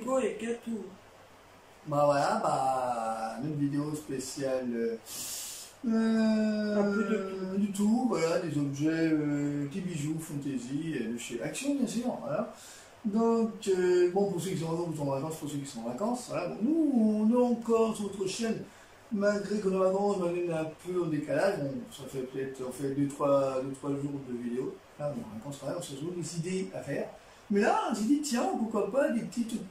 Nico et Katou. Bah voilà, bah, une vidéo spéciale Un peu de tout. du tout, voilà, des objets, petits bijoux, fantaisie, de chez Action bien sûr, voilà. Donc, bon, pour ceux qui sont en vacances, pour ceux qui sont en vacances, voilà, bon, nous, on est encore sur notre chaîne, malgré qu'on est en vacances, malgré qu'on est un peu en décalage, bon, ça fait peut-être, on fait 2-3 jours de vidéos, là, bon, en vacances, on se trouve des idées à faire. Mais là, on s'est dit, tiens, pourquoi pas des petits trucs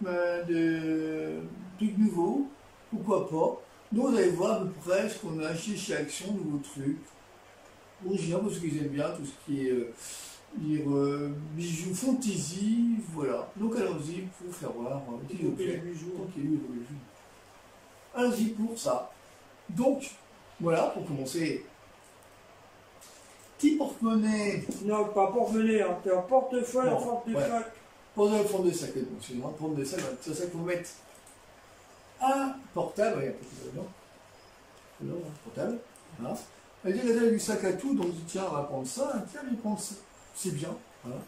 nouveaux, pourquoi pas. Donc, vous allez voir à peu près ce qu'on a acheté chez Action, nouveaux trucs. Original, pour ceux qui aiment bien, tout ce qui est bijoux fantaisie, voilà. Donc, allons-y pour faire voir un petit objet. Allons-y pour ça. Donc, voilà, pour commencer. Petit porte-monnaie. Non, pas porte-monnaie, hein. C'est un portefeuille en Bon, forme de ouais. sac. Pour le fond de sac, excusez-moi, pour de sac, c'est ça qu'il faut mettre un portable, oui, un petit avion. Portable, voilà. Elle dit la taille du sac à tout, donc tiens, on va prendre ça, tiens, il prend ça, c'est bien, voilà.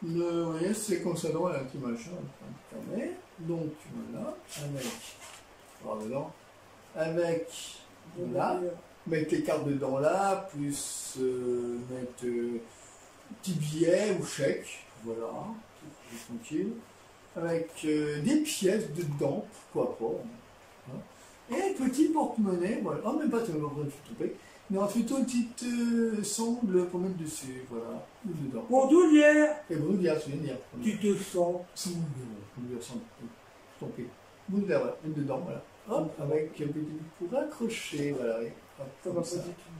Vous voyez, c'est comme ça, dans un petit machin, un petit carnet. Donc voilà, avec, voilà, mettre les cartes dedans là, plus mettre petit billet ou chèque, voilà, tranquille, avec des pièces dedans, pourquoi pas, hein. Et un petit porte-monnaie, voilà, oh même pas, tu vas me tromper, mais on fait une petite sangle pour mettre dessus, voilà, ou dedans. Bandoulière. Et bandoulière, c'est une dire. Tu te sens. Bandoulière, sans tromper. Bandoulière, voilà, mettre dedans, voilà. Hop, avec un petit pour accrocher, voilà, et hop, Ça va comme pas ça. du tout.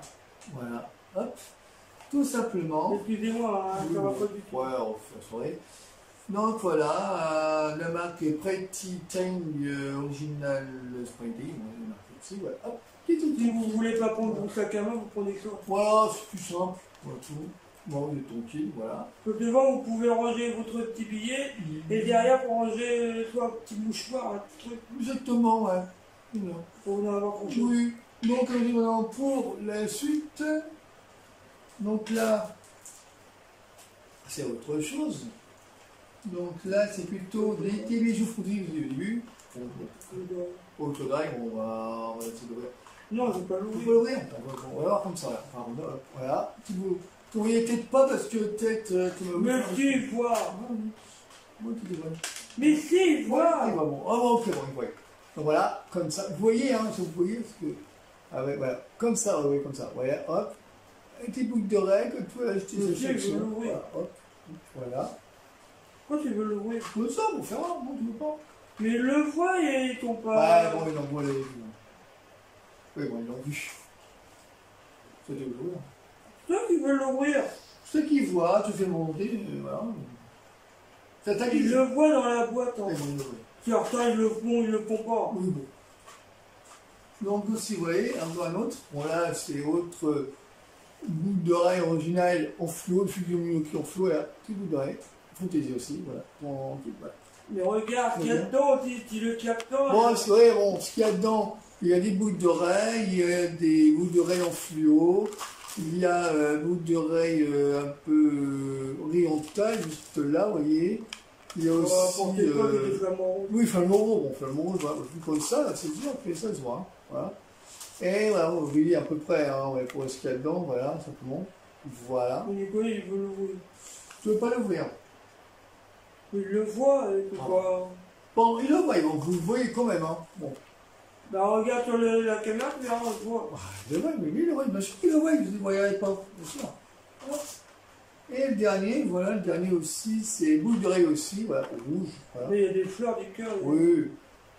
Voilà, hop, tout simplement. Excusez-moi, hein, ça va pas du tout. Ouais, on fait la soirée. Donc voilà, la marque est Pretty Tang Original Sprinting, la marque ici, voilà, hop, Si vous voulez pas prendre vos sac à main, vous prenez ça. voilà, c'est plus simple, voilà tout. Bon, vous êtes tranquille, voilà. Devant, vous pouvez ranger votre petit billet, et derrière, pour ranger soit un petit mouchoir, un petit truc, Exactement, ouais. Voilà. pour en avoir grand chose. Oui, donc on dit maintenant pour la suite. Donc là, c'est autre chose. Donc là, c'est plutôt des bijoux fondus au début. Autre drive, on va essayer d'ouvrir. Non, je ne vais pas On peut l'ouvrir. l'ouvrir, on va voir comme ça. Là. Enfin, voilà. Vous ne voyez peut-être pas parce que peut-être tu Mais si, voir. Mais si, voir. Ah bon, ok, bon, il voit. Donc voilà, comme ça. Vous voyez, hein, si vous voyez, parce que. Ah ouais, voilà, comme ça, oui, comme ça. Voilà, hop. Un petit boucle d'oreille que tu peux acheter Je sais, je veux l'ouvrir. Voilà, hop. Voilà. Pourquoi tu veux l'ouvrir? Comme ça, pour faire voir, bon, tu veux pas. Mais il le voit et ils t'ont pas. Ouais, bon, ils l'envoient les. Oui, bon, ils l'ont vu. C'est de l'ouvrir. Toi qui veux l'ouvrir. Ceux qui voient, tu fais monter, voilà. Ça t'a Il le voit dans la boîte. Hein. Et bon, il l'ouvre. Certains, ils le font pas. Oui, bon. Donc aussi, vous voyez, un autre. Bon là, c'est autre boucle d'oreille originale en fluo, le figure qui en fluo, là, petite boucle d'oreille. Fantaisie aussi, voilà. Voilà. Mais regarde, ce qu'il y a dedans, tu le captes. Bon, c'est vrai, bon, ce qu'il y a dedans, il y a des boucles d'oreilles, il y a des boucles d'oreilles en fluo, il y a une boucle d'oreille un peu orientale, juste là, vous voyez. Il y a aussi. Oui, flamant rouge, bon, flamant rouge, voilà, vu comme ça, c'est bien, après ça se voit. Hein, voilà. Et voilà, vous voyez à peu près, hein, ouais, pour ce qu'il y a dedans, voilà, simplement. Voilà. Nicolas, il veut l'ouvrir. Je ne veux pas l'ouvrir. Il le voit, et tu vois. Bon, il le voit, donc vous le voyez quand même, hein. Bon. Bah, regarde sur la caméra, tu verras, on le voit. Il le voit, mais lui, il le voit, bien sûr qu'il le voit, je ne le voyais pas, bien sûr. Et le dernier, voilà, le dernier aussi, c'est boucle d'oreille aussi, voilà, rouge. Voilà. Mais il y a des fleurs du cœur. Oui,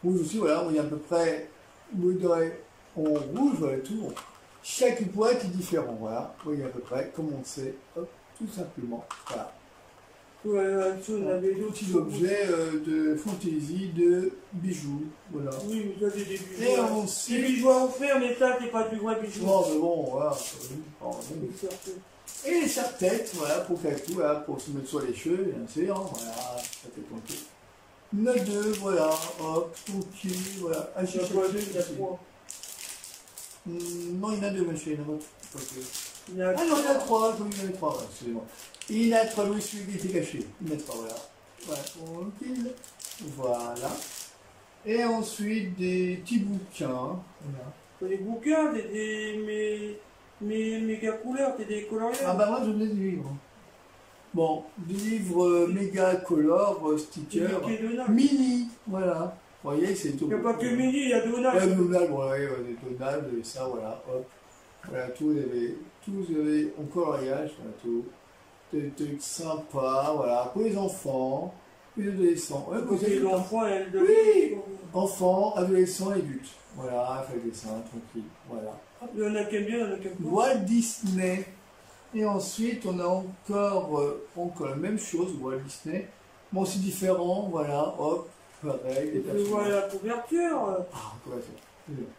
rouge aussi, voilà, on y a à peu près boucle d'oreille en rouge, voilà tout. Chaque boîte est différent, voilà. Vous voyez à peu près, comme on sait, hop, tout simplement, voilà. Ouais, on avait d'autres petits objets de fantaisie, de bijoux, voilà. Oui, mais ça, c'est des bijoux. Et aussi... Des bijoux à offrir, mais ça, c'est pas du vrai bijou. Non, mais bon, voilà. Et les serre-têtes, voilà, pour Katou, voilà, pour se mettre sur les cheveux, bien sûr, voilà, ça fait tranquille. Note 2, voilà, hop, tranquille, voilà. Il y a quoi, il y a trois. Non, il y en a deux, monsieur, il y en a d'autres. Il y a ah non, il y en a trois, il y en a trois, ouais, excusez-moi. Il y en a trois, oui, celui qui était caché. Il y en a trois, voilà. Voilà, tranquille. Voilà. voilà. Et ensuite des petits bouquins, voilà. Les bouquins, mes méga couleurs, t'es des coloriels. Ah bah moi je voulais des livres. Bon, des livres méga color, stickers, Mickey Donald. mini, voilà. Vous voyez, c'est tout. Il n'y a pas que mini, il y a Il y a Donald. Donald, ouais, des Donald, et ça, voilà, hop. Voilà, tout, vous avez en coloriage, voilà, tout. Des trucs sympas, voilà, pour les enfants, pour les adolescents. Ouais, pour Côté les adultes, hein. l'enfant et le Oui. Enfants, adolescents, adultes. Voilà, faire des dessins, tranquille, voilà. Il y en a qui aiment bien, il y en a qui aiment pas. Walt Disney. Et ensuite, on a encore la même chose, Walt Disney. Bon, c'est différent, voilà, hop, pareil. Et puis voilà la couverture. Ah,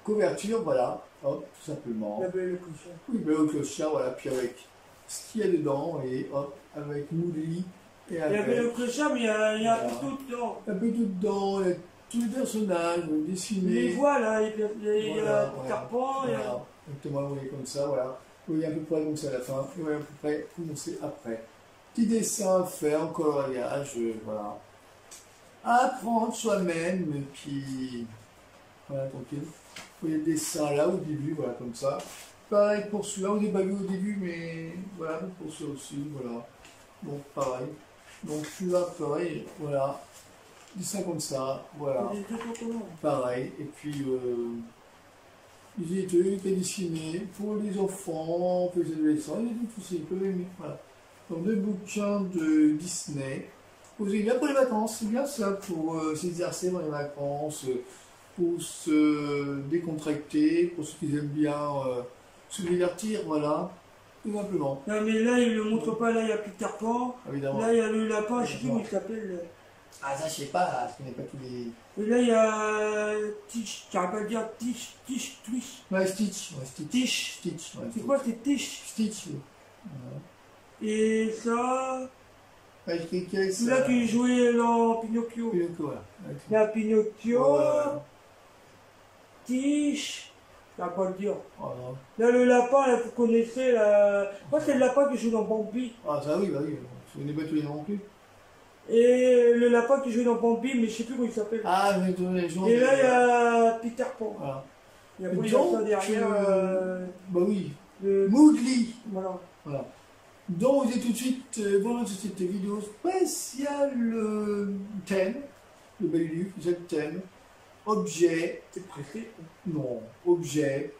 couverture, voilà, hop, tout simplement. La belle cochon. Oui, mais au clochard, voilà, puis avec ce qu'il y a dedans, et hop, avec Mouli, et Il y avec avait le clochard, mais il y a un Voilà. peu tout dedans. un peu tout dedans, et tous les personnages dessinés. Les voilà, il y a Voilà, Peter Pan, il y a... voilà. Exactement, vous voyez comme ça, voilà. Vous voyez à peu près comme ça à la fin, et vous voyez à peu près comment c'est après. Petit dessin à faire en coloriage, voilà. À apprendre soi-même, et puis voilà, tranquille. Vous voyez le dessin là au début, voilà, comme ça. Pareil pour celui-là, on n'est pas vu au début, mais voilà, pour celui aussi, voilà. Bon, pareil. Donc celui-là, pareil, voilà. Dessin comme ça, voilà. Il y a des trucs comment. Pareil, et puis des trucs à dessiner pour les enfants, pour les adolescents, il y a des trucs aussi, ils peuvent aimer. Voilà. Donc deux bouquins de Disney. Vous avez bien pour les vacances, c'est bien ça, pour s'exercer dans les vacances, pour se décontracter, pour ceux qui aiment bien se divertir, voilà, tout simplement, Non mais là, il ne le montre pas, là il y a Peter Pan. évidemment. Là il y a le lapin, je sais plus comment il s'appelle. Ah ça je sais pas, je connais pas tous les... Et là il y a Tish, j'arrive pas à le dire, Tish, Twish. Ouais, Stitch, ouais, Stitch. Tish. Stitch, ouais, C'est quoi, c'est Tish? Stitch, oui. Voilà. Et ça, Ouais, quel celui-là qui jouait dans Pinocchio. Pinocchio, voilà. Ouais, Là, Pinocchio, voilà. Tish, j'arrive pas à le dire. Voilà. Là, le lapin, là, vous connaissez, là... Moi, c'est le lapin qui joue dans Bambi. Ah ça oui, bah oui, je connais pas tous les noms non plus. Et le lapin qui joue dans Bambi, mais je sais plus comment il s'appelle. Ah, mais tous les gens... Et là, il y a Peter Pan. Voilà. Et après, il y a ça derrière. Bah oui, Le... Mowgli. Voilà. Voilà. Donc, vous êtes tout de suite, voilà, cette vidéo spéciale thème, le Baludu, spécial thème, objet, C'est pressé. non, objet,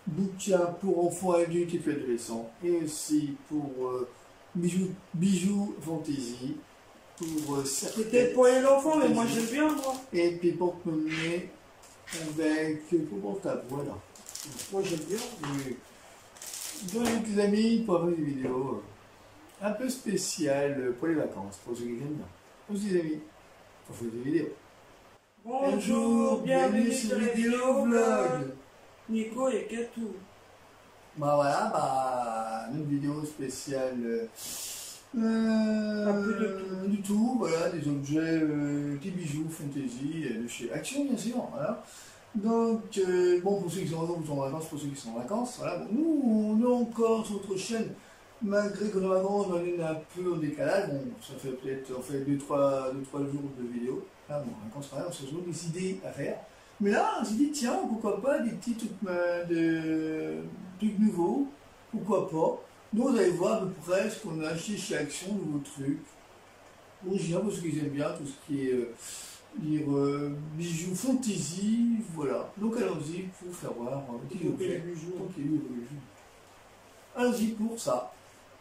bouquin pour enfants, adultes et puis adolescents, et aussi pour bijoux fantaisie, pour C'était certaines, pour les enfants, mais moi j'aime bien, moi. et puis porte-monnaie avec pour portable, voilà. Moi j'aime bien. Oui. Donc, les amis, pour avoir des vidéos un peu spéciales pour les vacances, pour ceux qui aiment bien. Aussi, les amis, pour faire des vidéos. Bonjour, bienvenue sur les vidéos vlog. vlog. Nico et Katou. Bah voilà, bah, une vidéo spéciale. Un peu de tout. Du tout, voilà, des objets, des bijoux, fantasy, de chez Action, bien sûr, voilà. Donc, bon, pour ceux qui sont en vacances, pour ceux qui sont en vacances, voilà, bon, nous, on est encore sur notre chaîne, malgré qu'on est en vacances, on est un peu en décalage, bon, ça fait peut-être, on fait 2-3 jours de vidéos, là, bon, en vacances, on se trouve des idées à faire, mais là, on s'est dit, tiens, pourquoi pas des petits trucs nouveaux, pourquoi pas, donc vous allez voir à peu près ce qu'on a acheté chez Action, nouveaux trucs, original, pour ceux qui aiment bien, tout ce qui est... bijoux fantaisie, voilà. Donc allons-y pour faire voir un petit Donc, les objet. bijoux. Donc, les bijoux. Allons-y pour ça.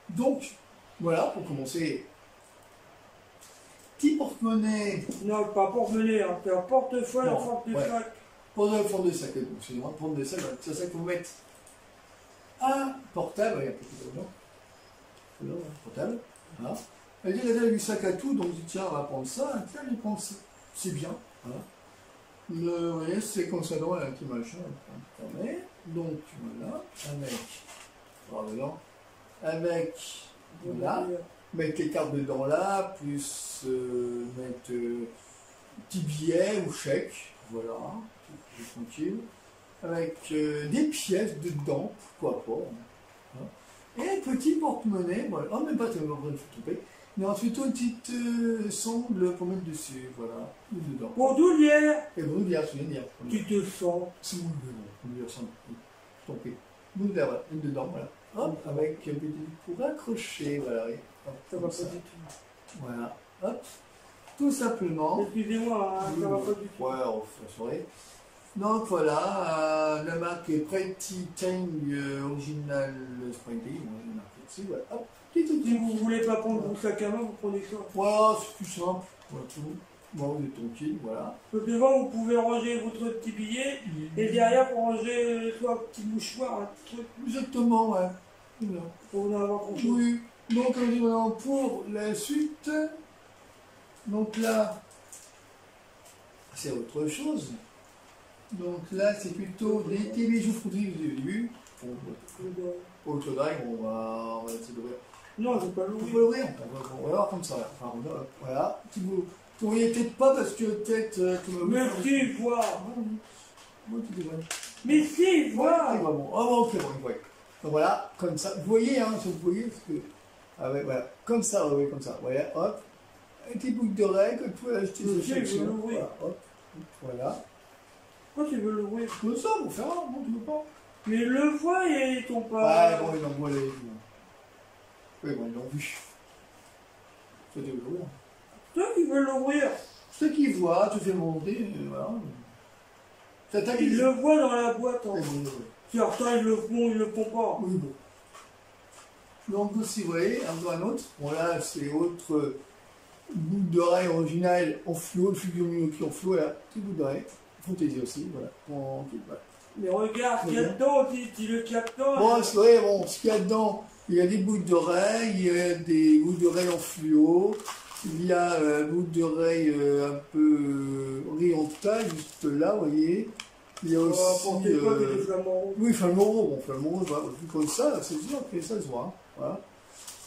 Donc, voilà, pour commencer. Petit porte-monnaie. Non, pas porte-monnaie, hein. C'est un portefeuille en Non, forme de ouais. sac. Pour le fond de sac, excusez-moi, prendre des sacs, c'est ça qu'il faut mettre. Un portable, il y a un petit peu portable. Voilà. Elle dit, elle a du sac à tout, donc je dis, tiens, on va prendre ça, tiens, je prends ça. C'est bien. Voilà. Vous voyez, c'est comme ça, dans un petit machin. Donc, voilà, avec, voilà, mettre les cartes dedans là, plus mettre petit billet ou chèque, voilà, tranquille, avec des pièces dedans, pourquoi pas. Hein. Et un petit porte-monnaie, voilà, oh, même pas, tu vas me tromper. Et ensuite, une petite sangle pour mettre dessus, voilà, ou dedans. Bandoulière. Et bandoulière, je viens de dire. Tu te sens. C'est mon bandoulière, sans je t'en prie. Bandoulière, voilà, une dedans, voilà. Hop, avec un petit pour accrocher, voilà. Et hop, Ça va comme pas ça. du tout. Voilà, hop, tout simplement. Excusez-moi, hein, ça va pas du tout. Ouais, on fait la soirée. Donc voilà, la marque est Pretty Tang Original Springy, on a marqué dessus, voilà, hop, Si vous voulez pas prendre vos sac à main, vous prenez ça. voilà, c'est plus simple, voilà tout. Bon, vous êtes tranquille, voilà. Devant, vous pouvez ranger votre petit billet, et derrière, pour ranger soit un petit mouchoir, un petit truc, Exactement, ouais. Voilà. pour en avoir grand chose. Oui, donc maintenant pour la suite, donc là, c'est autre chose. Donc là, c'est plutôt des petits bijoux fruités au début. Bon, autre drive, on va essayer d'ouvrir. Non, je vais pas On peut l'ouvrir. l'ouvrir, on va voir comme ça. Là. Enfin, voilà, petit bout. Vous voyez peut-être pas parce que peut-être Mais si, voir. Bon, tu devrais. Mais si, Voilà, voir. il va bon. Ah bon, ok, bon, il voit. Donc voilà, comme ça. Vous voyez, hein, si vous voyez, parce que. Ah ouais, voilà, comme ça, oui, comme ça. Voilà, hop. Un petit boucle d'oreille que tu peux acheter Je sur sais, chaque je veux chose. l'ouvrir. Voilà, hop. Voilà. Pourquoi tu veux l'ouvrir? Comme ça, pour faire un, bon, tu veux pas. Mais le voit et ils t'ont Ouais, pas. bon, ils l'ont volé. Oui, bon, ils l'ont vu. Ça devait l'ouvrir. Toi qui veux l'ouvrir. Ceux qui voient, tu fais monter, voilà. Ça t'a Ils dit. le voient dans la boîte. Hein. Oui, bon, oui. Certains, ils le font, ils le font pas. Oui, bon. Donc aussi, vous voyez, un autre. Bon, là, c'est autre bout d'oreille originale en fluo, le figure Minoki en fluo, là. Petit bout d'oreille. Fantaisie aussi, voilà. Tranquille, voilà. Mais regarde, ce qu'il y a dedans, dis le qu'il y a dedans. Bon, c'est vrai, bon, ce qu'il y a dedans, il y a des boucles d'oreilles, il y a des boucles d'oreilles en fluo, il y a une boucle d'oreille un peu orientale, juste là, vous voyez. Il y a aussi. Pensez pas que des flamants rouges. Oui, flamant rouge, bon, flamant rouge, voilà, vu comme ça, c'est sûr que ça se voit. Hein, voilà.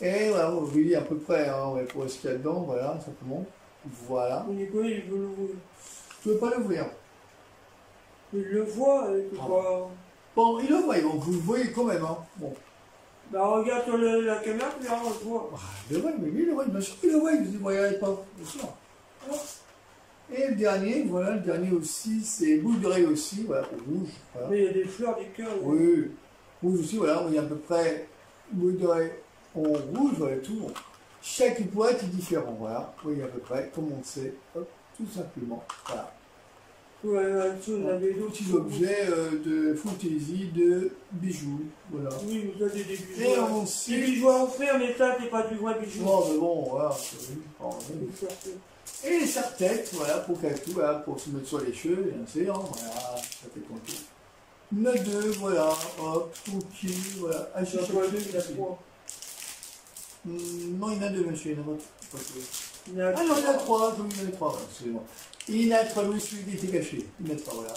Et voilà, vous voyez à peu près, hein, ouais, pour ce qu'il y a dedans, voilà, simplement. Voilà. Nicolas, il veut l'ouvrir. Je ne peux pas l'ouvrir. Il le voit, et il peut pas. Bon, il le voit, donc vous le voyez quand même, hein. Bon. Bah regarde sur la caméra, tu verras, on le voit. Ah, il le voit, mais lui, il le voit, bien sûr qu'il le voit, il ne voyait pas, bien sûr. Voilà. Et le dernier, voilà, le dernier aussi, c'est boule d'oreille aussi, voilà, rouge. Voilà. Mais il y a des fleurs, des cœurs. Oui, rouge aussi, voilà, on y a à peu près boule d'oreille en rouge, voilà tout. Bon. Chaque boîte est différent, voilà, vous voyez à peu près, comme on le sait, hop, tout simplement, voilà. Ouais, là-dessus, on avait d'autres Petits objets de fantaisie, de bijoux, voilà. Oui, vous avez des bijoux. Et Des ensuite, bijoux à offrir, mais ça, c'est pas du vrai bijou. non, mais bon, voilà, oui. C'est certain. Et les serre-têtes, voilà, pour tout, voilà, pour se mettre sur les cheveux, bien sûr, voilà, ça fait tranquille. Il y en a deux, voilà, hop, tranquille, voilà. Ah, Il y en a pas deux, il y en a trois. Non, il y en a deux, monsieur, il y en a pas deux. Il y en a Ah non, il y en a trois, oui, il y en a trois, voilà, excusez-moi. Il y en a trois, oui, celui qui était caché. Il y en a trois, voilà.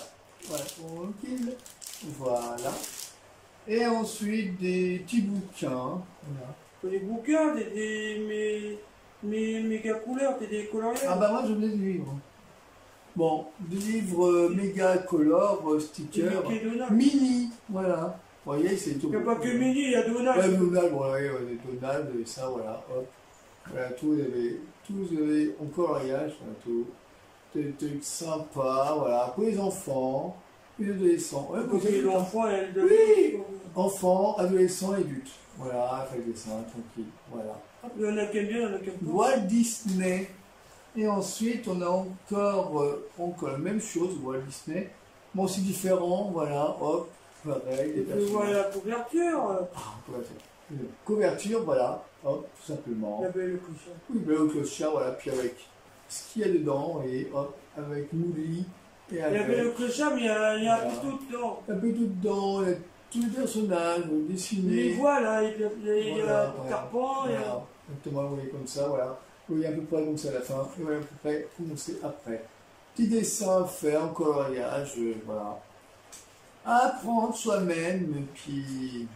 Voilà, tranquille. Voilà. Et ensuite, des petits bouquins, voilà. Les bouquins, mes méga couleurs, t'es des coloriels. Ah bah moi, je venais des livres. Bon, des livres méga color, stickers, Mickey Donald. mini, voilà. Vous voyez, c'est tout. Il n'y a pas que Mini, il y a Donald. Ouais, Donald, bon, ouais, des Donald, et ça, voilà, hop. Voilà, tout, vous avez en coloriage, voilà, tout. Des trucs sympas, voilà, pour les enfants, les adolescents. Ouais, Pour les enfants et les oui, enfants, adolescents, adultes. Voilà, fait le dessin, tranquille, voilà. Il y en a qui aiment bien, il y en a qui aiment pas. Walt Disney. Et ensuite, on a encore la même chose, Walt Disney. Bon, c'est différent, voilà, hop, pareil, des Tu vois la couverture. Ah, couverture, voilà, hop, tout simplement. Il y avait le cochon. Oui, ben, le clochard, voilà, puis avec ce qu'il y a dedans, et hop, avec Mouli, et Il y avec... avait le clochard, mais il y a Voilà. un peu tout dedans. Un peu tout dedans, il y a tous les personnages dessinés. Les voix là, il y a Voilà, Carpan, il y a. voilà. Exactement, vous voyez comme ça, voilà. Vous voyez à peu près comme ça à la fin, et voilà à peu près comme c'est après. Petit dessin à faire, en coloriage, voilà. À apprendre soi-même, et puis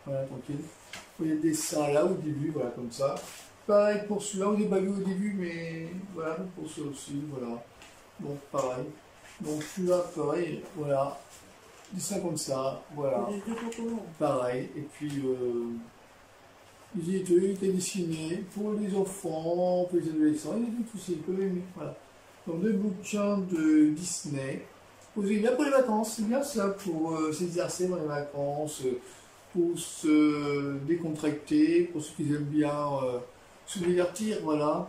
voilà, tranquille. Vous voyez le dessin là au début, voilà, comme ça. Pareil pour celui-là, on n'est pas vu au début, mais voilà, pour celui aussi, voilà. Bon, pareil. Donc celui-là, pareil, voilà. Dessin comme ça, voilà. Les deux Pokémon. Pareil, et puis des trucs à dessiner pour les enfants, pour les adolescents, il y a tout aussi, quand même, voilà. Donc 2 bouquins de Disney. Vous avez bien pour les vacances, c'est bien ça, pour s'exercer dans les vacances, pour se décontracter, pour ceux qui aiment bien se divertir, voilà,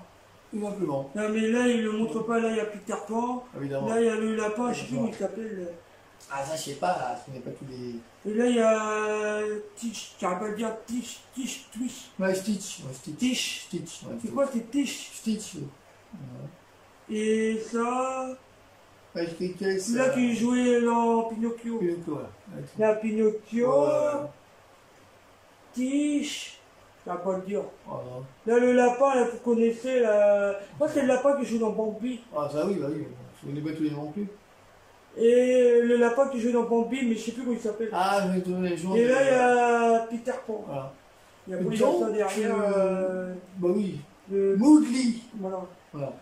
tout simplement. Non, mais là, il ne le montre pas. Là, il y a Peter Pan. Évidemment. Là, il y a le lapin, je sais plus comment il s'appelle. Ah, ça, je sais pas, là, je connais pas tous les. Et là, il y a Tish, j'arrive pas à le dire, Tish, Twish. Ouais, Stitch, ouais, Stitch. Tish. Stitch, ouais. C'est quoi, c'est Tish? Stitch, ouais. Et ça, Ouais, je sais que c'est. là qui jouait dans Pinocchio. Pinocchio, ouais. Là, Pinocchio, Ouais. Tish, j'arrive pas à le dire. Ah, non. Là, le lapin, là, vous connaissez, là. Moi, c'est le lapin qui joue dans Bambi. Ah, ça oui, bah oui. Je connais pas tous les noms non plus. Et le lapin qui joue dans Bambi, mais je sais plus comment il s'appelle. Ah, je vais te donner les jours. Et là, il y a Peter Pan. Voilà. Et après, il y a ça derrière. Bah oui. Le... Mowgli. Voilà. Voilà.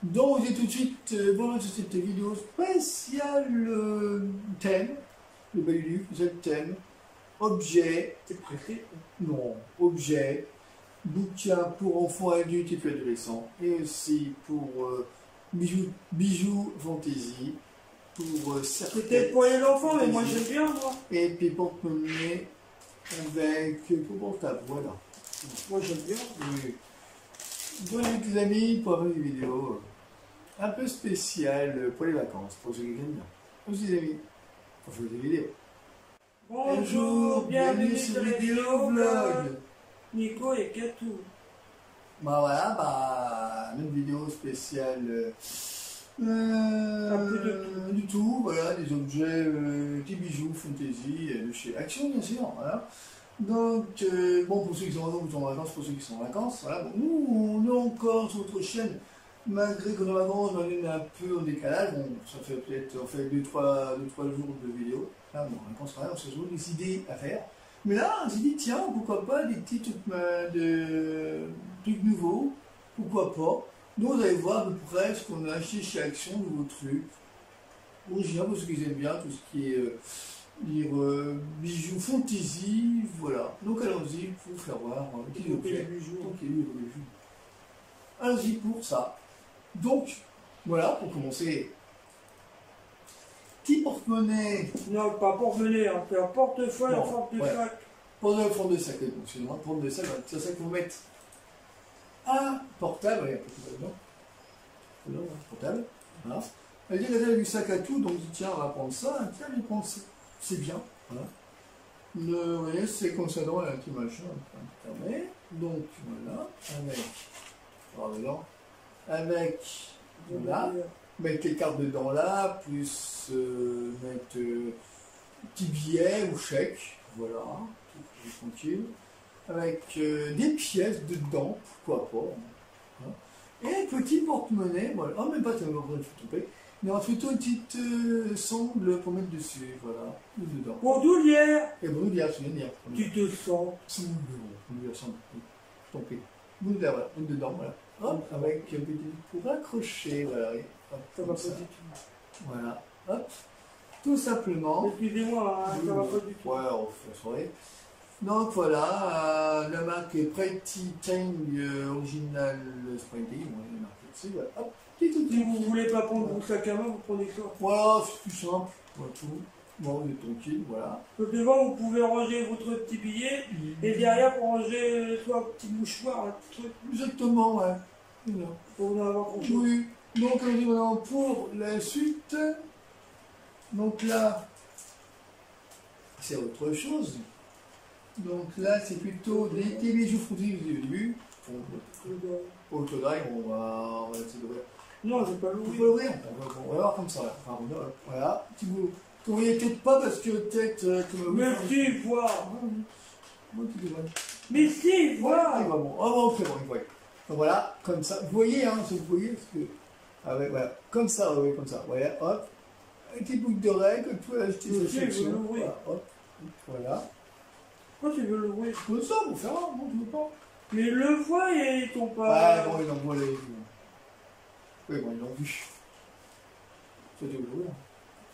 Donc, j'ai tout de suite, voilà, cette vidéo spéciale thème, le Balulu, c'est le thème, objet, C'est pressé. non, objet, bouquin pour enfants, adultes et puis adolescents, et aussi pour bijoux fantaisie, pour Peut-être pour les enfants, mais moi j'aime bien, moi. et puis porte-monnaie avec portable, voilà. Moi j'aime bien. Oui. Bon, les amis, pour avoir une vidéo un peu spéciale pour les vacances, pour ceux qui aiment bien. Aussi, les amis, pour faire des vidéos. Bonjour, bienvenue sur les vidéos vlog. Nico et Katou. Bah voilà, bah, une vidéo spéciale. Un peu de tout. Du tout, voilà, des objets, des bijoux, fantaisie, de chez Action, bien sûr, voilà. Donc, bon, pour ceux qui sont en vacances, pour ceux qui sont en vacances, voilà. Bon, nous, on est encore sur notre chaîne, malgré qu'on est en vacances, on est un peu en décalage. Bon, ça fait peut-être, on fait 2-3 jours de vidéo. Là, bon, en vacances, on se trouve des idées à faire. Mais là, on s'est dit, tiens, pourquoi pas des petits trucs, trucs nouveaux, pourquoi pas. Donc, vous allez voir à peu près ce qu'on a acheté chez Action, nouveaux trucs. Original, pour ceux qui aiment bien, tout ce qui est bijoux fantaisie, voilà. Donc allons-y pour faire voir les petits objets. bijoux. Allons-y pour ça. Donc, voilà, pour commencer. Petit porte-monnaie. Non, pas porte-monnaie, hein. C'est un portefeuille en Non, forme de ouais. sac. Pour le fond de sac, donc c'est un forme de sac, c'est ça qu'il faut mettre un portable, il y a pas de dedans, portable, voilà. Elle dit qu'elle a du sac à tout, donc dit tiens, on va prendre ça, tiens, je vais prendre ça, c'est bien, voilà. Vous voyez, c'est comme ça, dans un petit machin, fermé, donc voilà, voilà, mettre les cartes dedans là, plus mettre petit billet ou chèque, voilà, tout tranquille, avec des pièces dedans, pourquoi pas, hein. Et un petit porte-monnaie, voilà, oh même pas, tu vas me tromper, mais on fait plutôt une petite sangle pour mettre dessus, voilà, dedans. Bandoulière. Et bandoulière, c'est bien dire. Tu te sens. Bandoulière, sangle, tant pis. Bandoulière, voilà, une dedans, voilà. Hop, avec un petit pour accrocher, voilà, et hop, Ça va comme pas ça. du tout. Voilà, hop, tout simplement. Excusez-moi, hein, ça va pas du tout. Ouais, on fait la soirée. Donc voilà, la marque est Pretty Tang Original Sprinting, on est marqué dessus, voilà, hop, petit tout Si vous voulez pas prendre vos sacs à main, vous prenez ça. voilà, c'est plus simple, voilà tout. Bon, on est tranquille, voilà. Donc devant, vous pouvez ranger votre petit billet, et derrière, pour ranger soit un petit mouchoir, un petit truc, Exactement, ouais. Voilà. pour en avoir grand chose. Oui, donc on dit maintenant pour la suite. Donc là, c'est autre chose. Donc là, c'est plutôt des bijoux fantaisie au début. Pour le codaille, on va essayer d'ouvrir. Non, je vais pas On peut l'ouvrir. l'ouvrir, on va voir comme ça. Là. Enfin, voilà, petit bout. Vous ne voyez peut-être pas parce que peut-être comme Mais si, voir. Moi, tu devrais. Mais si, Ah, voir. il va bon. Ah bon, c'est bon, il voit. Donc voilà, comme ça. Vous voyez, hein, vous voyez, parce que. Ah ouais, voilà. Comme ça, oui, comme ça. Voilà, hop. Un petit boucle d'oreille que tu peux acheter Je cette sais, je veux section. l'ouvrir. Voilà, hop. Voilà. Pourquoi tu veux l'ouvrir? Comme ça, pour faire un, non, tu veux pas. Mais le voit et ils t'ont Ouais, pas. bon, ils l'envoient les. Oui, bon, ils l'ont vu. Ça, tu veux l'ouvrir.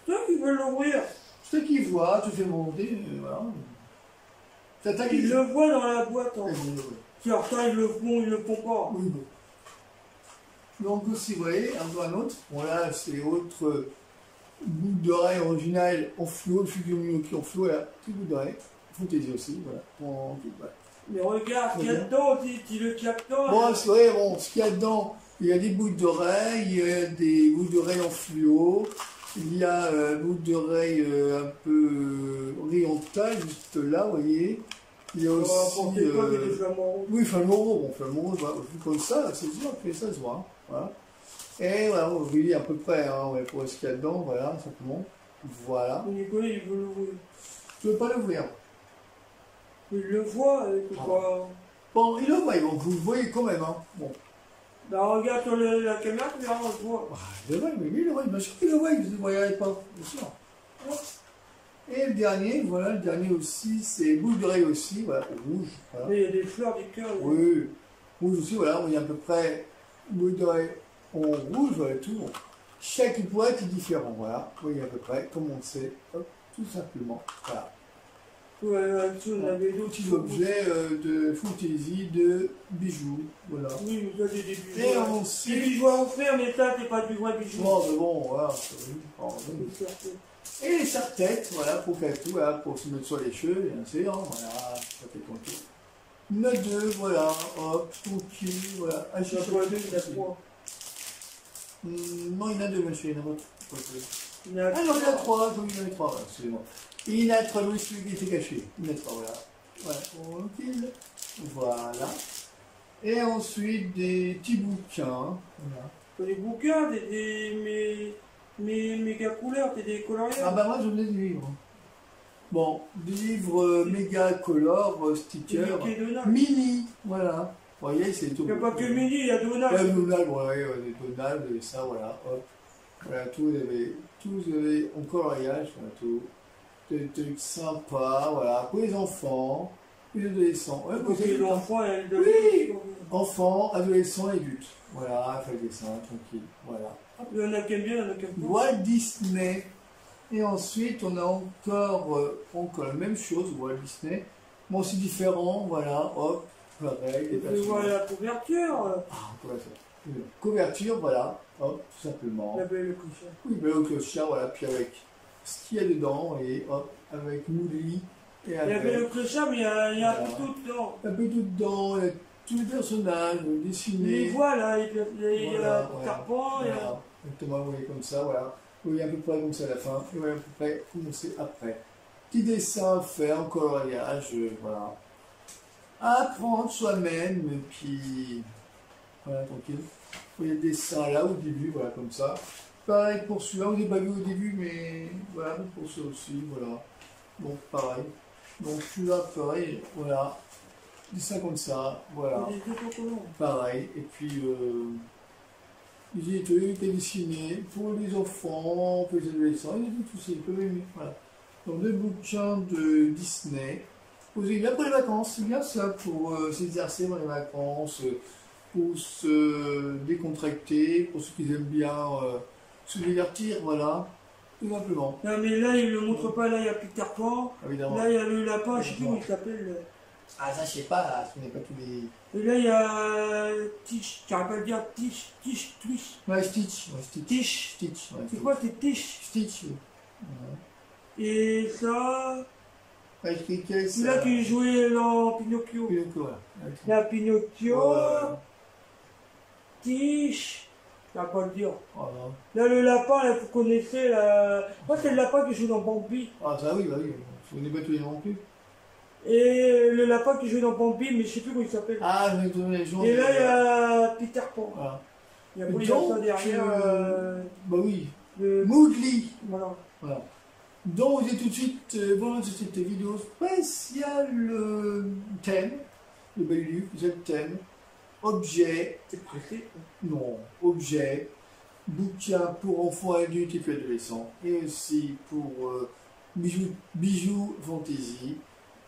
Toi qui veux l'ouvrir. Ceux qui voient, tu fais monter, voilà. T'attaques Ils le voient dans la boîte. Hein. Oui, Qui en retard, ils le font pas. bon. Donc aussi, vous voyez, un autre. Bon là, c'est autre boucle d'oreille originale en fluo, le figure Minoki en fluo, là, petite boucle d'oreille. Fantaisie aussi, voilà. Voilà. Mais regarde, ce qu'il y a dedans, tu le captes. Bon, c'est vrai, bon, ce qu'il y a dedans, il y a des boucles d'oreilles, il y a des boucles d'oreilles en fluo, il y a boucle d'oreille un peu horizontale, juste là, vous voyez. Il y a aussi. Oui, flamant rond, voilà, vu comme ça, c'est sûr, après ça se voit. Hein, voilà. Et voilà, vous voyez à peu près, hein, ouais, pour ce qu'il y a dedans, voilà, simplement. Voilà. Nicolas, il veut l'ouvrir. Je ne veux pas l'ouvrir. Il le voit, il peut pas. Bon, il le voit, donc vous le voyez quand même, hein. Bon. Bah, regarde sur la caméra, tu verras, on le voit. Ah, il le voit, mais lui, il le voit, bien sûr qu'il le voit, vous ne le voyez pas, bien sûr. Et le dernier, voilà, le dernier aussi, c'est boucle d'oreille aussi, voilà, rouge. Voilà. Et il y a des fleurs du cœur. Oui, rouge aussi, voilà, on y a à peu près boucle d'oreille en rouge, voilà, tout. Bon. Chaque boîte est différent, voilà, vous voyez à peu près, comme on le sait, hop, tout simplement, voilà. Ouais, on avait d'autres Petits objets de fantaisie, de bijoux, voilà. Oui, mais ça, c'est des bijoux. Et Des ensuite... bijoux à offrir, mais ça, c'est pas du vrai bijou. Bon, mais bon, voilà, et les serre-têtes, voilà, pour faire tout, voilà, pour se mettre sur les cheveux, bien sûr, voilà, ça fait ton tour. Il y en a deux, voilà, hop, tranquille, voilà. Ah, Il y en a pas deux, il y en a trois. Non, il y en a deux, monsieur, il y en a pas trois. Il y en a Ah non, il y en a trois, il y en a trois, voilà, excusez-moi. Il y en a trois, oui, celui qui était caché. Il y en a trois, voilà. Voilà, tranquille. Voilà. Et ensuite, des petits bouquins, voilà. Des bouquins, méga couleurs, des coloriers. Ah bah moi, je voulais des livres. Bon, des livres méga color, stickers, mini, voilà. Vous voyez, c'est tout. Il n'y a pas que mini, il y a Donald. Il y a Donald, ouais, des Donald, et ça, voilà, hop. Voilà, tout, vous avez en coloriage, voilà, tout. Des trucs sympas, voilà, pour les enfants, les adolescents. Ouais, pour les enfants et les oui, enfants, adolescents et adultes. Voilà, fait le dessin, tranquille, voilà. Il y en a qui aiment bien, il y en a qui aiment pas. Walt Disney. Et ensuite, on a encore la même chose, Walt Disney. Bon, c'est différent, voilà, hop, pareil. Et voilà la couverture. Ah, couverture, voilà, hop, tout simplement. La belle clochard. Oui, belle clochard, voilà, puis avec ce qu'il y a dedans, et hop, avec Mouli. Et avec, la belle clochard, mais il y a un peu tout dedans. Un peu tout dedans, il y a tous les personnages dessinés. Les voilà, il y a Peter Pan, voilà, exactement, vous voyez comme ça, voilà. Vous voyez à peu près comme ça à la fin, et voilà à peu près comment c'est après. Petit dessin à faire en coloriage, voilà. À apprendre soi-même, et puis voilà, tranquille. Vous voyez le dessin là au début, voilà, comme ça. Pareil pour celui-là, on n'est pas vu au début, mais voilà, pour ça aussi, voilà. Donc pareil. Donc celui-là, pareil, voilà. Dessin comme ça, voilà. Pareil, et puis des trucs à dessiner pour les enfants, pour les adolescents, il y a tout ça, ils peuvent aimer. Voilà. Donc des bouquins de Disney. Vous avez bien pour les vacances, c'est bien ça, pour s'exercer dans les vacances, pour se décontracter, pour ceux qui aiment bien se divertir, voilà, tout simplement. Non mais là il ne le montre pas, là il y a Peter Pan, évidemment. Là il y a le lapin, je sais plus comment il s'appelle. Ah ça je sais pas, là, ce n'est pas tous les... Et là il y a Tish, tu n'arrives pas à le dire Tish, Twitch. Ouais, Stitch, ouais, Stitch. Tish. Stitch, ouais, C'est quoi, c'est Tish? Stitch, oui. Ouais. Et ça... Ouais, c'est là qui jouait dans Pinocchio. Pinocchio, ouais. Là Pinocchio, ouais. Tish... Je ne vais pas le dire. Oh, là le lapin, là, vous connaissez, là... Moi c'est le lapin qui joue dans Bambi. Ah ça oui, bah oui, je ne connais pas tous les noms non plus. Et le lapin qui joue dans Bambi, mais je ne sais plus comment il s'appelle. Ah, je vais donner les gens. Et là, il y a Peter Pan. Voilà. Il y a ça derrière. Bah oui. Le... Mowgli. Voilà. Voilà. Donc, vous êtes tout de suite voilà, cette vidéo spéciale thème. Le bel livre, vous êtes thème. Objet. C'est pressé. Non, objet. Bouquin pour enfants, adultes et puis adolescents. Et aussi pour bijoux fantaisie.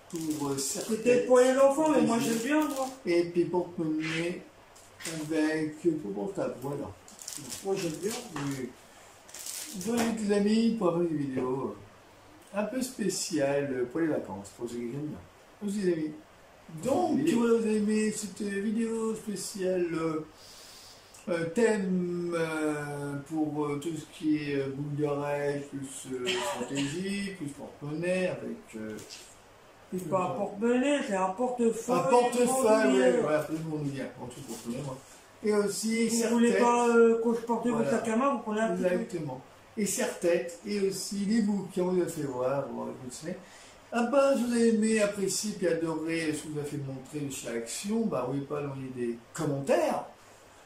Pour certaines... Peut-être pour les enfants, mais moi j'aime bien, moi. Et puis porte-monnaie avec pour portable, voilà. Moi j'aime bien. Oui. Voilà les amis, pour avoir une vidéo un peu spéciale pour les vacances, pour ceux qui aiment bien. Aussi les amis. Donc, voilà, vous avez aimé cette vidéo spéciale thème pour tout ce qui est boucle d'oreille, plus fantaisie, plus porte-monnaie, avec... c'est pas un porte-monnaie, c'est un portefeuille. Un portefeuille, ouais, voilà, tout le monde vient, en tout porte-monnaie, moi. Et aussi, si vous voulez pas que je porte votre sac à main, vous prenez un petit peu. Exactement. Et serre-tête, et aussi les bouquins, on vous a fait voir, vous le savez. Ah ben, si vous avez aimé, apprécié, puis adoré ce que vous a fait montrer de chaque action, bah, n'oubliez pas d'envoyer des commentaires.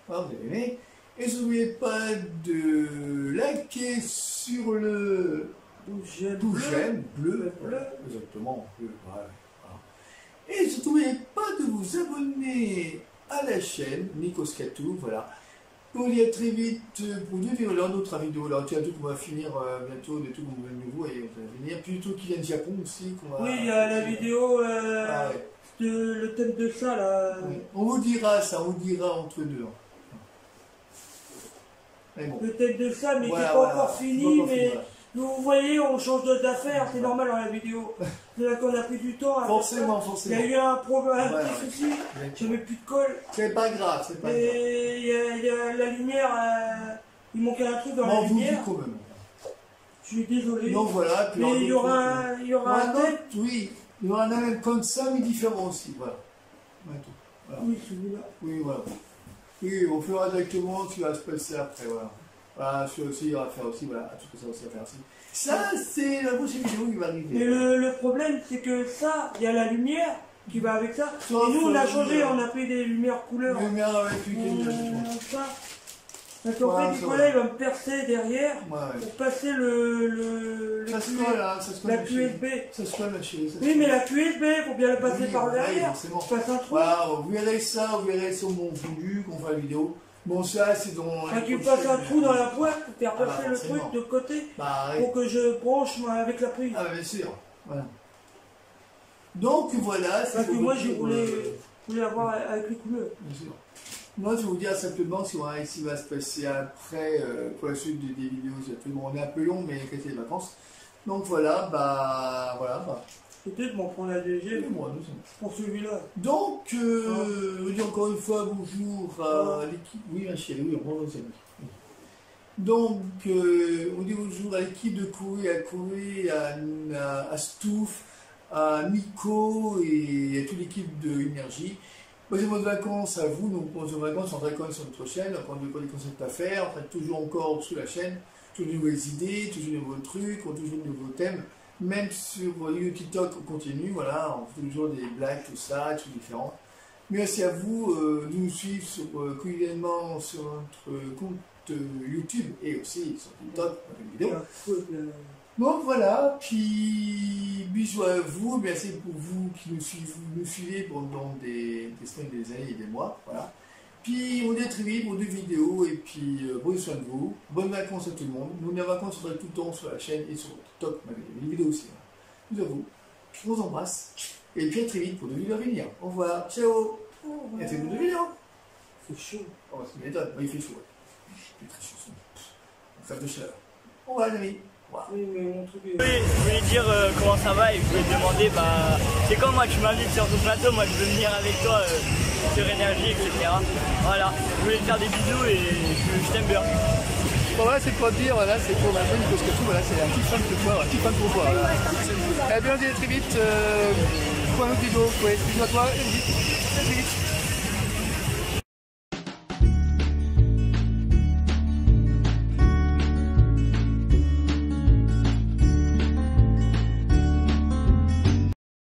Ah, vous avez aimé. Et n'oubliez pas de liker sur le j'aime bleu. Exactement, bleu. Voilà. Et surtout, n'oubliez pas de vous abonner à la chaîne Nikos Katou, voilà. On vous dit à très vite pour d'autres vidéos. Alors, tiens, tout qu'on va finir bientôt, des trucs nouveaux et on va venir. Puis des trucs qui viennent du Japon aussi. Oui, il y a la vidéo, le thème de ça là. Oui. On vous dira ça, on vous dira entre deux. Bon. Le thème de ça, mais voilà, qui n'est pas encore fini, mais vous voyez, on change d'affaire, c'est normal dans la vidéo. C'est là qu'on a pris du temps. Forcément. Il y a eu un problème, un petit souci, j'avais plus de colle. C'est pas grave, c'est pas grave. Et il y a la lumière, il manquait un truc dans la lumière. Vous quand même. Je suis désolé. Donc voilà. Puis mais il y aura un thème. Oui, il y aura un thème comme ça, mais différent aussi. Voilà. Voilà. Oui, celui-là. Oui, voilà. Oui, on fera directement ce qui va se passer après, voilà. Voilà, celui aussi, il va faire aussi, voilà, tout ça aussi à faire aussi. Ça, c'est la prochaine vidéo qui va arriver. Mais le problème, c'est que ça, il y a la lumière qui va avec ça. Et nous, on a changé, on a pris des lumières couleurs. Lumière avec ça. Parce qu'en fait, Nicolas, il va me percer derrière pour passer ça se colle, hein, la QSB. Ça se colle, ma chérie. Oui, mais la QSB, il faut bien la passer par derrière. Je passe un trou. Voilà, vous verrez ça, vous verrez sur mon fondu qu'on fera la vidéo. Bon, ça, c'est dans... Quand tu passes un trou dans la boîte pour faire passer le truc de côté pour que je branche moi, avec la prise. Ah, bien sûr. Voilà. Donc, voilà. Parce que moi, je voulais avoir avec les couleurs. Bien sûr. Moi, je vais vous dire simplement ce qui va se passer après, pour la suite des vidéos. On est un peu long, mais c'est les vacances. Donc, voilà, Peut-être m'en prendre la DG pour celui-là. Donc, je vous dis encore une fois bonjour à l'équipe. Oui, ma chérie, oui, on va vous aimer. Donc, on dit bonjour à l'équipe de Koé, à Stouff, à Nico et à toute l'équipe de Énergie. Bonnes vacances à vous, donc bonnes vacances, on raconte sur notre chaîne, on a des concepts à faire, on traite toujours encore sur la chaîne, toujours de nouvelles idées, toujours de nouveaux trucs, toujours de nouveaux thèmes. Même sur TikTok, on continue, voilà, on fait toujours des blagues, tout ça, tout différent. Merci à vous de nous suivre quotidiennement sur notre compte YouTube et aussi sur TikTok, dans une vidéo. Donc voilà, puis bisous à vous, merci pour vous qui nous suivez pendant des semaines, des années et des mois, voilà. Puis on est très vite pour 2 vidéos et puis prenez soin de vous, bonnes vacances à tout le monde. Nous les vacances seront tout le temps sur la chaîne et sur TikTok, les vidéos aussi. Nous à vous, je vous embrasse et puis à très vite pour 2 vidéos à venir. Au revoir, ciao. Et à très vite pour 2 vidéos. C'est chaud. Oh, ça m'étonne, il fait chaud. Il fait très chaud. On fait de chaleur. Au revoir les amis. Oui, mais mon truc est... Oui, je voulais dire comment ça va et je voulais te demander, c'est quand moi tu m'invites sur ton plateau, moi je veux venir avec toi sur Énergie, etc. Voilà, je voulais te faire des bisous et je t'aime bien. Bon, voilà, c'est pour te dire, voilà, c'est pour ma chaîne, parce que tout, voilà, c'est un petit fan de toi, un petit fan pour toi. Voilà. Et bien, on se dit très vite pour un autre vidéo. Ouais, bisous à toi, et vite, très vite.